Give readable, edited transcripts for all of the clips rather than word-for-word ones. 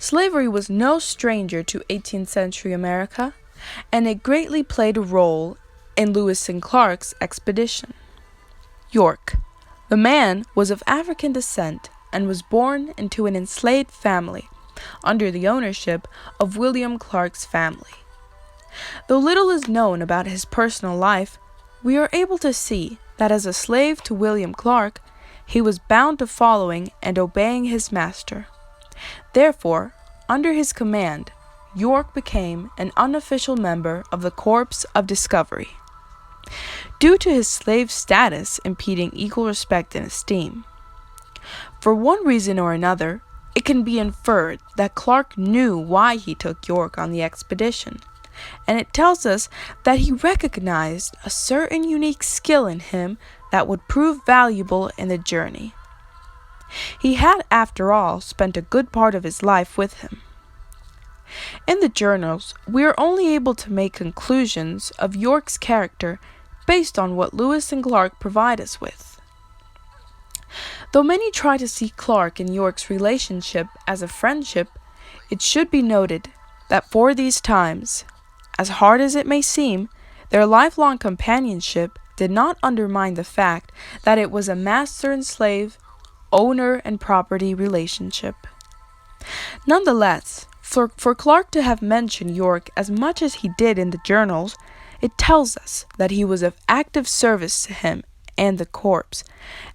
Slavery was no stranger to 18th century America, and it greatly played a role in Lewis and Clark's expedition. York. The man was of African descent and was born into an enslaved family under the ownership of William Clark's family. Though little is known about his personal life, we are able to see that as a slave to William Clark, he was bound to following and obeying his master. Therefore, under his command, York became an unofficial member of the Corps of Discovery, due to his slave status impeding equal respect and esteem. For one reason or another, it can be inferred that Clark knew why he took York on the expedition, and it tells us that he recognized a certain unique skill in him that would prove valuable in the journey. He had, after all, spent a good part of his life with him. In the journals, we are only able to make conclusions of York's character based on what Lewis and Clark provide us with. Though many try to see Clark and York's relationship as a friendship, it should be noted that for these times, as hard as it may seem, their lifelong companionship did not undermine the fact that it was a master and slave, owner and property relationship. Nonetheless, for Clark to have mentioned York as much as he did in the journals, it tells us that he was of active service to him and the corps,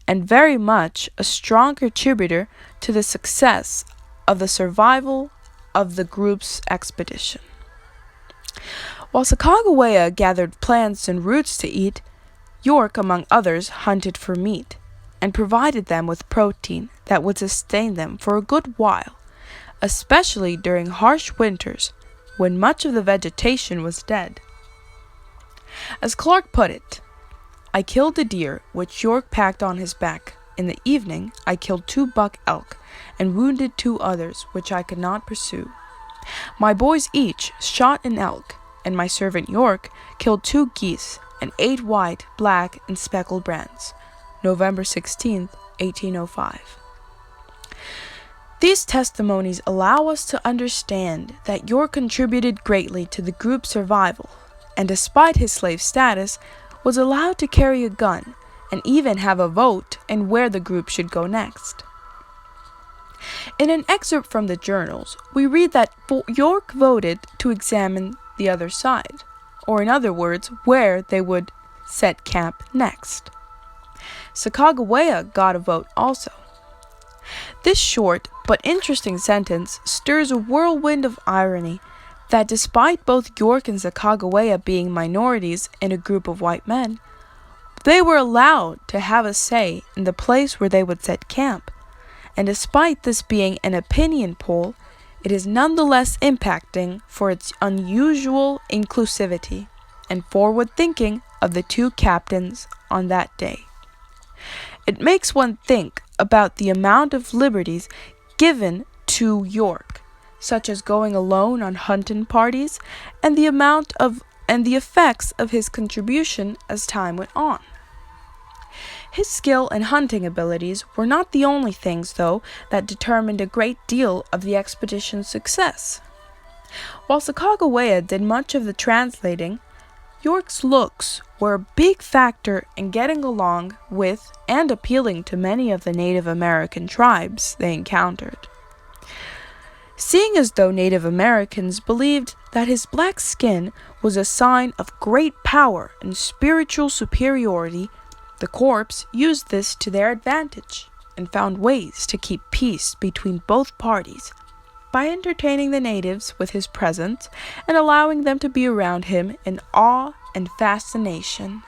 and very much a strong contributor to the success of the survival of the group's expedition. While Sacagawea gathered plants and roots to eat, York, among others, hunted for meat, and provided them with protein that would sustain them for a good while, especially during harsh winters when much of the vegetation was dead. As Clark put it, "I killed the deer which York packed on his back. In the evening I killed 2 buck elk, and wounded 2 others which I could not pursue. My boys each shot an elk, and my servant York killed 2 geese, and 8 white, black, and speckled brants." November 16th, 1805. These testimonies allow us to understand that York contributed greatly to the group's survival, and despite his slave status, was allowed to carry a gun and even have a vote in where the group should go next. In an excerpt from the journals, we read that York voted to examine the other side, or in other words, where they would set camp next. Sacagawea got a vote also. This short but interesting sentence stirs a whirlwind of irony that despite both York and Sacagawea being minorities in a group of white men, they were allowed to have a say in the place where they would set camp, and despite this being an opinion poll, it is nonetheless impacting for its unusual inclusivity and forward thinking of the 2 captains on that day. It makes one think about the amount of liberties given to York, such as going alone on hunting parties, and the effects of his contribution as time went on. His skill and hunting abilities were not the only things, though, that determined a great deal of the expedition's success. While Sacagawea did much of the translating, York's looks were a big factor in getting along with and appealing to many of the Native American tribes they encountered. Seeing as though Native Americans believed that his black skin was a sign of great power and spiritual superiority, the corps used this to their advantage and found ways to keep peace between both parties by entertaining the natives with his presence and allowing them to be around him in awe and fascination.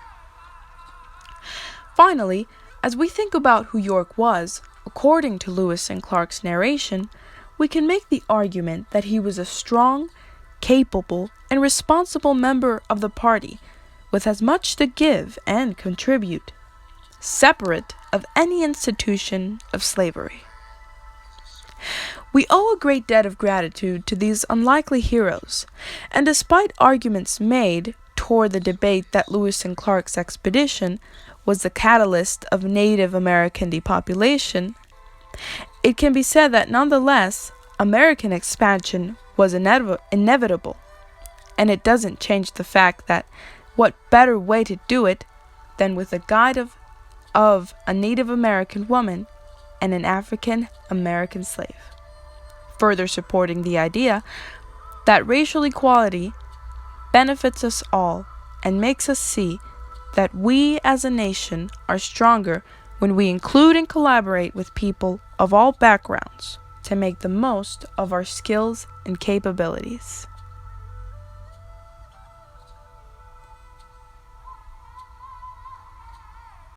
Finally, as we think about who York was, according to Lewis and Clark's narration, we can make the argument that he was a strong, capable, and responsible member of the party, with as much to give and contribute, separate of any institution of slavery. We owe a great debt of gratitude to these unlikely heroes, and despite arguments made toward the debate that Lewis and Clark's expedition was the catalyst of Native American depopulation, it can be said that nonetheless, American expansion was inevitable, and it doesn't change the fact that what better way to do it than with the guide of a Native American woman and an African American slave, further supporting the idea that racial equality benefits us all and makes us see that we as a nation are stronger when we include and collaborate with people of all backgrounds to make the most of our skills and capabilities.